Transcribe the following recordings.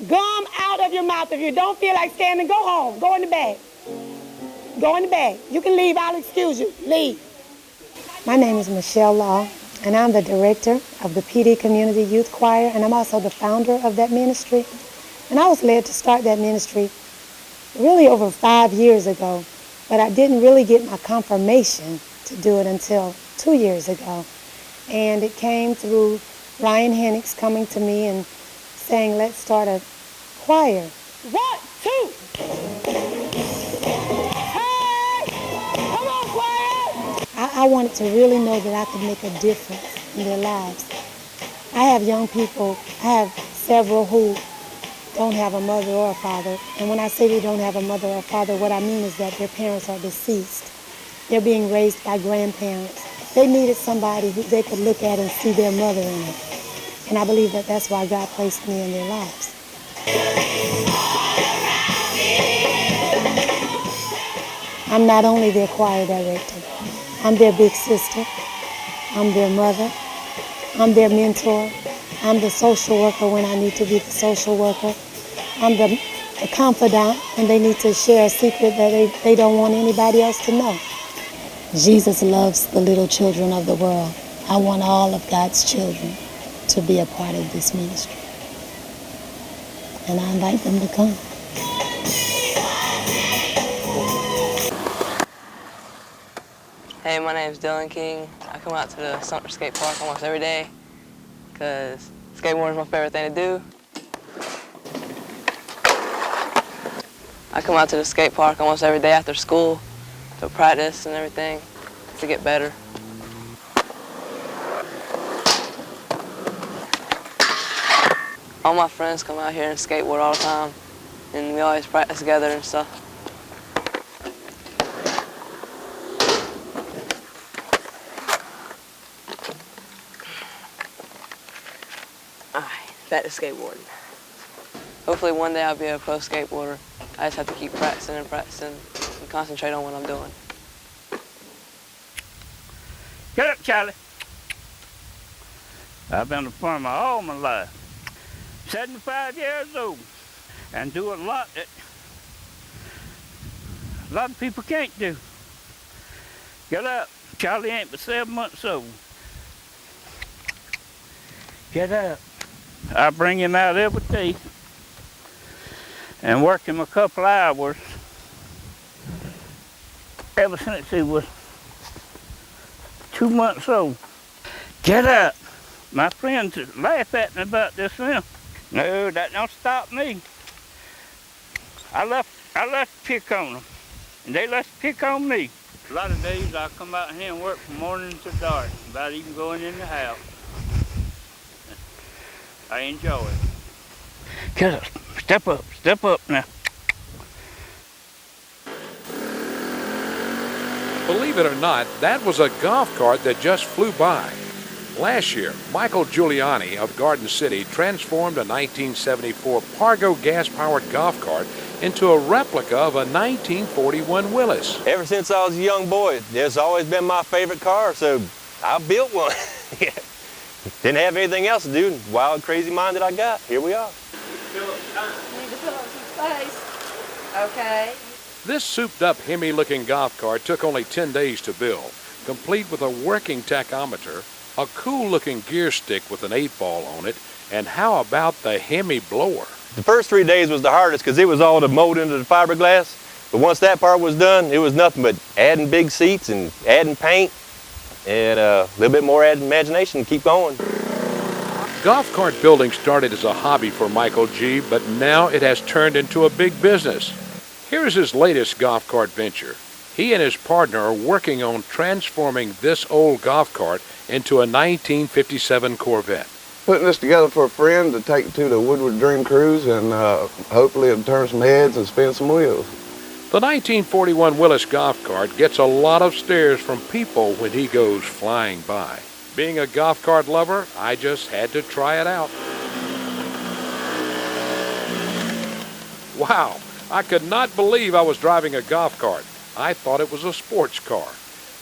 Gum out of your mouth. If you don't feel like standing, go home. Go in the bag. Go in the bag. You can leave. I'll excuse you. Leave. My name is Michelle Law, and I'm the director of the PD Community Youth Choir, and I'm also the founder of that ministry. And I was led to start that ministry really over 5 years ago, but I didn't really get my confirmation to do it until 2 years ago. And it came through Ryan Hennix coming to me and saying, let's start a choir. 1, 2. Hey! Come on, choir! I wanted to really know that I could make a difference in their lives. I have young people, I have several who don't have a mother or a father. And when I say they don't have a mother or a father, what I mean is that their parents are deceased. They're being raised by grandparents. They needed somebody who they could look at and see their mother in it. And I believe that that's why God placed me in their lives. I'm not only their choir director, I'm their big sister, I'm their mother, I'm their mentor, I'm the social worker when I need to be the social worker, I'm the confidant when they need to share a secret that they don't want anybody else to know. Jesus loves the little children of the world. I want all of God's children to be a part of this ministry. And I invite them to come. Hey, my name's Dylan King. I come out to the Sumter Skate Park almost every day because skateboarding is my favorite thing to do. I come out to the skate park almost every day after school to practice and everything to get better. All my friends come out here and skateboard all the time, and we always practice together and stuff. Alright, back to skateboarding. Hopefully one day I'll be a pro skateboarder. I just have to keep practicing and practicing and concentrate on what I'm doing. Get up, Charlie. I've been a farmer all my life. 75 years old, and do a lot that a lot of people can't do. Get up. Charlie ain't but 7 months old. Get up. I bring him out every day and work him a couple hours ever since he was 2 months old. Get up. My friends laugh at me about this now. No, that don't stop me. I left to pick on them, and they left to pick on me. A lot of days I come out here and work from morning to dark, without even going in the house. I enjoy it. Get up, step up now. Believe it or not, that was a golf cart that just flew by. Last year, Michael Giuliani of Garden City transformed a 1974 Pargo gas-powered golf cart into a replica of a 1941 Willys. Ever since I was a young boy, it's always been my favorite car, so I built one. Didn't have anything else to do. Wild, crazy mind that I got. Here we are. You need to fill up some space. Okay. This souped-up Hemi-looking golf cart took only 10 days to build, complete with a working tachometer, a cool-looking gear stick with an 8-ball on it, and how about the Hemi blower? The first 3 days was the hardest because it was all to mold into the fiberglass. But once that part was done, it was nothing but adding big seats and adding paint and a little bit more added imagination to keep going. Golf cart building started as a hobby for Michael G., but now it has turned into a big business. Here's his latest golf cart venture. He and his partner are working on transforming this old golf cart into a 1957 Corvette. Putting this together for a friend to take to the Woodward Dream Cruise, and hopefully it'll turn some heads and spin some wheels. The 1941 Willys golf cart gets a lot of stares from people when he goes flying by. Being a golf cart lover, I just had to try it out. Wow, I could not believe I was driving a golf cart. I thought it was a sports car.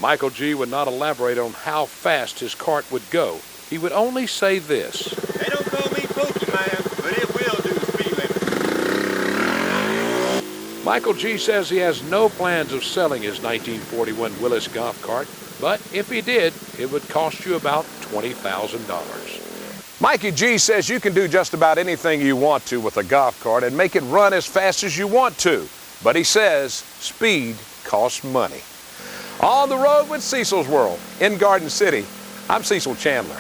Michael G. would not elaborate on how fast his cart would go. He would only say this. They don't call me Pokey Man, but it will do the speed limit. Michael G. says he has no plans of selling his 1941 Willis golf cart, but if he did, it would cost you about $20,000. Mikey G. says you can do just about anything you want to with a golf cart and make it run as fast as you want to. But he says speed costs money. On the road with Cecil's World in Garden City, I'm Cecil Chandler.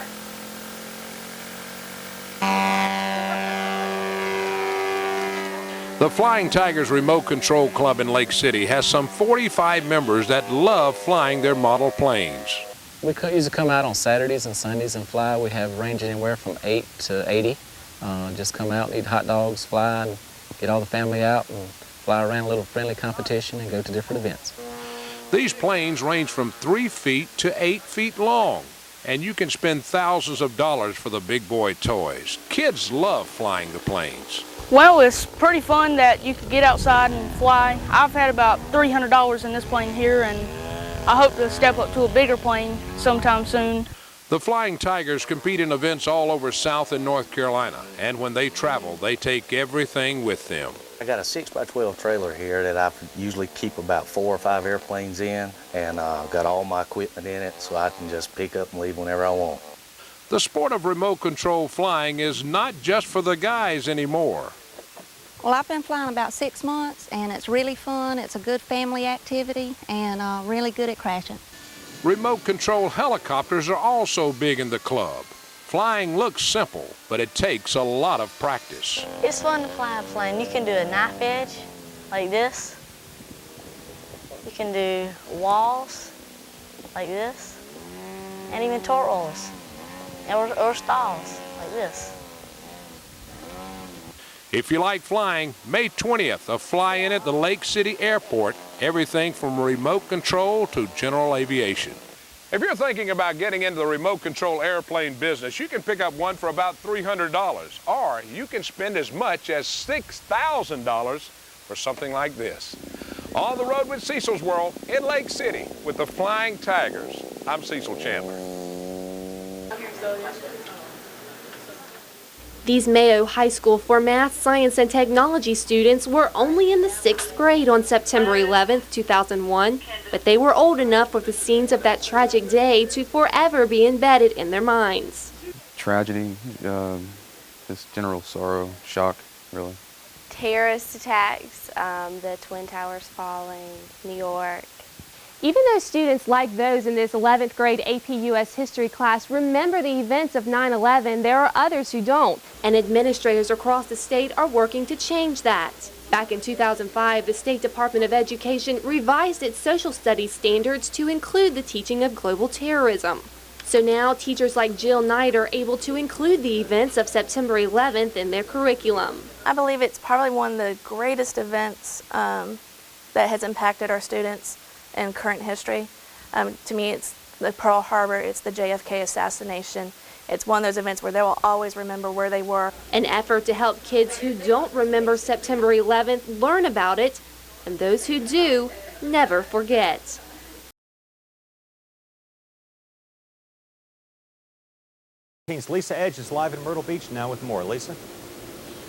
The Flying Tigers Remote Control Club in Lake City has some 45 members that love flying their model planes. We usually come out on Saturdays and Sundays and fly. We have range anywhere from 8 to 80. Just come out, eat hot dogs, fly, and get all the family out and fly around a little friendly competition and go to different events. These planes range from 3 feet to 8 feet long, and you can spend thousands of dollars for the big boy toys. Kids love flying the planes. Well, it's pretty fun that you could get outside and fly. I've had about $300 in this plane here, and I hope to step up to a bigger plane sometime soon. The Flying Tigers compete in events all over South and North Carolina, and when they travel, they take everything with them. I got a 6x12 trailer here that I usually keep about 4 or 5 airplanes in, and got all my equipment in it so I can just pick up and leave whenever I want. The sport of remote control flying is not just for the guys anymore. Well, I've been flying about 6 months, and it's really fun. It's a good family activity and really good at crashing. Remote control helicopters are also big in the club. Flying looks simple, but it takes a lot of practice. It's fun to fly a plane. You can do a knife edge like this. You can do walls like this, and even torque rolls or stalls like this. If you like flying, May 20th, a fly-in at the Lake City Airport. Everything from remote control to general aviation. If you're thinking about getting into the remote control airplane business, you can pick up one for about $300, or you can spend as much as $6,000 for something like this. On the road with Cecil's World in Lake City with the Flying Tigers, I'm Cecil Chandler. These Mayo High School for Math, Science, and Technology students were only in the 6th grade on September 11, 2001, but they were old enough for the scenes of that tragic day to forever be embedded in their minds. Tragedy, just general sorrow, shock, really. Terrorist attacks, the Twin Towers falling, New York. Even though students like those in this 11th grade AP US history class remember the events of 9/11, there are others who don't, and administrators across the state are working to change that. Back in 2005, the State Department of Education revised its social studies standards to include the teaching of global terrorism. So now teachers like Jill Knight are able to include the events of September 11th in their curriculum. I believe it's probably one of the greatest events that has impacted our students in current history. To me, it's the Pearl Harbor, it's the JFK assassination. It's one of those events where they will always remember where they were. An effort to help kids who don't remember September 11th learn about it, and those who do never forget. Lisa Edge is live in Myrtle Beach now with more. Lisa?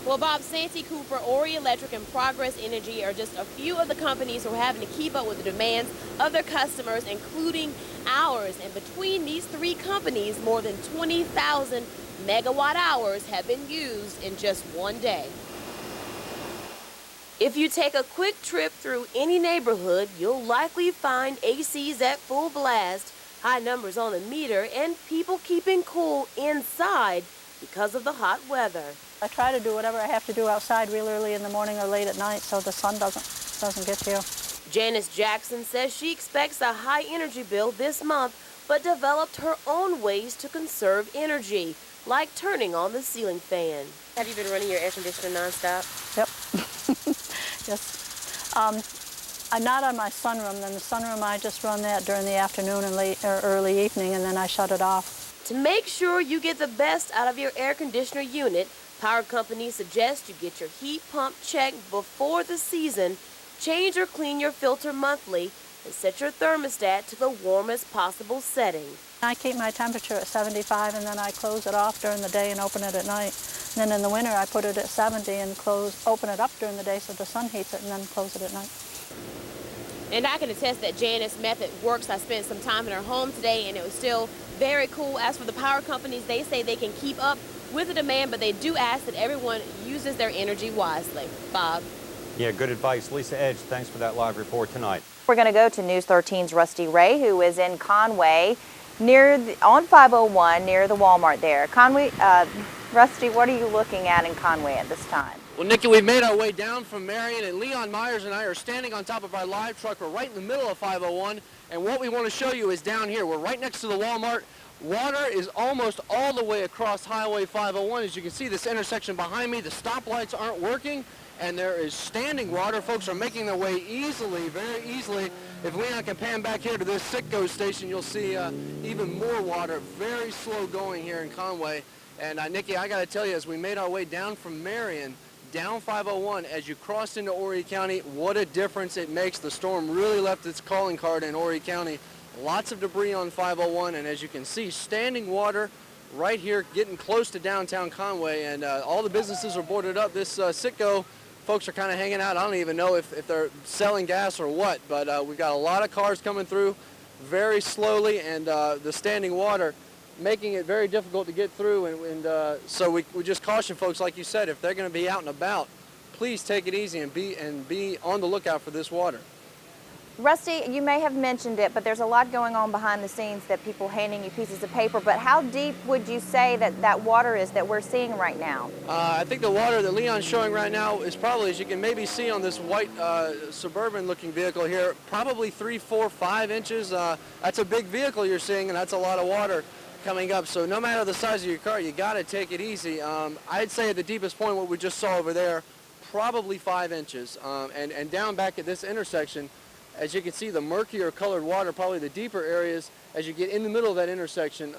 Well, Bob, Santee Cooper, Ori Electric, and Progress Energy are just a few of the companies who are having to keep up with the demands of their customers, including ours. And between these 3 companies, more than 20,000 megawatt hours have been used in just one day. If you take a quick trip through any neighborhood, you'll likely find ACs at full blast, high numbers on the meter, and people keeping cool inside because of the hot weather. I try to do whatever I have to do outside real early in the morning or late at night so the sun doesn't get you. Janice Jackson says she expects a high energy bill this month, but developed her own ways to conserve energy, like turning on the ceiling fan. Have you been running your air conditioner nonstop? Yep. Yes. I'm not on my sunroom. Then the sunroom, I just run that during the afternoon and late or early evening, and then I shut it off. To make sure you get the best out of your air conditioner unit, power companies suggest you get your heat pump checked before the season, change or clean your filter monthly, and set your thermostat to the warmest possible setting. I keep my temperature at 75 and then I close it off during the day and open it at night. And then in the winter I put it at 70 and open it up during the day so the sun heats it and then close it at night. And I can attest that Janet's method works. I spent some time in her home today and it was still very cool. As for the power companies, they say they can keep up with the demand, but they do ask that everyone uses their energy wisely. Bob? Yeah, good advice. Lisa Edge, thanks for that live report tonight. We're going to go to News 13's Rusty Ray, who is in Conway on 501 near the Walmart there. Conway, Rusty, what are you looking at in Conway at this time? Well, Nikki, we've made our way down from Marion, and Leon Myers and I are standing on top of our live truck. We're right in the middle of 501, and what we want to show you is down here. We're right next to the Walmart. Water is almost all the way across Highway 501. As you can see, this intersection behind me, the stoplights aren't working, and there is standing water. Folks are making their way easily, very easily. If Leon can pan back here to this Citgo station, you'll see even more water. Very slow going here in Conway. And Nikki, I got to tell you, as we made our way down from Marion, down 501, as you crossed into Horry County, what a difference it makes. The storm really left its calling card in Horry County. Lots of debris on 501, and as you can see, standing water right here getting close to downtown Conway, and all the businesses are boarded up. This Citgo folks are kind of hanging out. I don't even know if they're selling gas or what, but we've got a lot of cars coming through very slowly, and the standing water making it very difficult to get through, and so we just caution folks, like you said, if they're going to be out and about, please take it easy and be on the lookout for this water. Rusty, you may have mentioned it, but there's a lot going on behind the scenes, that people handing you pieces of paper, but how deep would you say that water is that we're seeing right now? I think the water that Leon's showing right now is probably, as you can maybe see on this white suburban looking vehicle here, probably 3, 4, 5 inches. That's a big vehicle you're seeing, and that's a lot of water coming up. So no matter the size of your car, you got to take it easy. I'd say at the deepest point, what we just saw over there, probably 5 inches. And down back at this intersection, as you can see, the murkier colored water, probably the deeper areas, as you get in the middle of that intersection,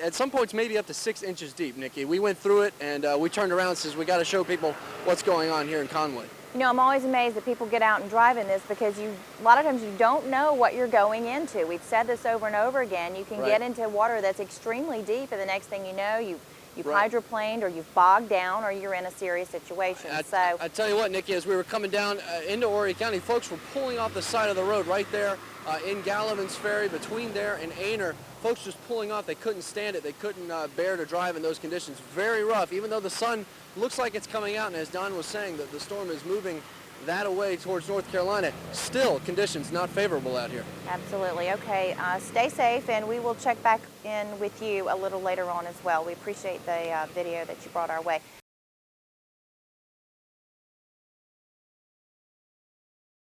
at some points maybe up to 6 inches deep, Nikki. We went through it, and we turned around and says, we got to show people what's going on here in Conway. You know, I'm always amazed that people get out and drive in this, because a lot of times you don't know what you're going into. We've said this over and over again. You can get into water that's extremely deep, and the next thing you know, you've hydroplaned, or you've bogged down, or you're in a serious situation. I tell you what, Nikki, as we were coming down into Horry County, folks were pulling off the side of the road right there in Gallivan's Ferry, between there and Aner. Folks just pulling off. They couldn't stand it. They couldn't bear to drive in those conditions. Very rough, even though the sun looks like it's coming out, and as Don was saying, that the storm is moving that away towards North Carolina. Still, conditions not favorable out here. Absolutely. Okay, stay safe, and we will check back in with you a little later on as well. We appreciate the video that you brought our way.